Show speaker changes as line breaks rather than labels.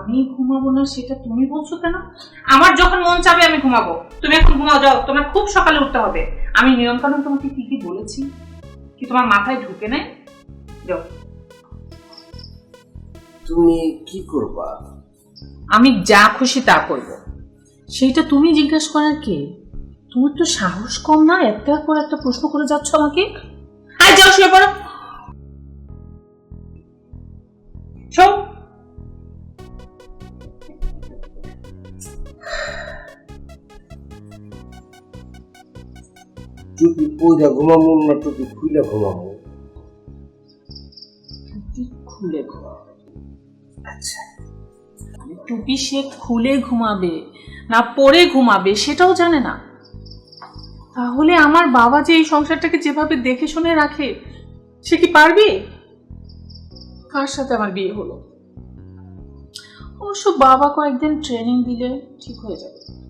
আমি ঘুমাবো না সেটা তুমি বলছো কেন? আমার যখন মন চাবে আমি ঘুমাবো, তুমি এখন ঘুমাও যাও, তোমার খুব সকালে উঠতে হবে। আমি নিয়ম কানুন তোমাকে কি কি বলেছি কি তোমার মাথায় ঢুকে নেই? যাও।
তুমি কি করবা?
আমি যা খুশি তা করব। সেইটা তুমি জিজ্ঞাসা করার কে? তোমার তো সাহস কম না, একটার পর একটা প্রশ্ন করে যাচ্ছ আমাকে। আর যাও শুয়ে পড়ো। শো।
টুপি পইরা ঘুমাবো না টুপি খুলে ঘুমাবো?
খুলে ঘুমাবে। আচ্ছা, টুপি সে খুলে ঘুমাবে না পরে ঘুমাবে সেটাও জানে না? তাহলে আমার বাবা যে এই সংসারটাকে যেভাবে দেখে শুনে রাখে সে কি পারবে? কার সাথে আমার বিয়ে হলো? অবশ্য বাবা কয়েকদিন ট্রেনিং দিলে ঠিক হয়ে যাবে।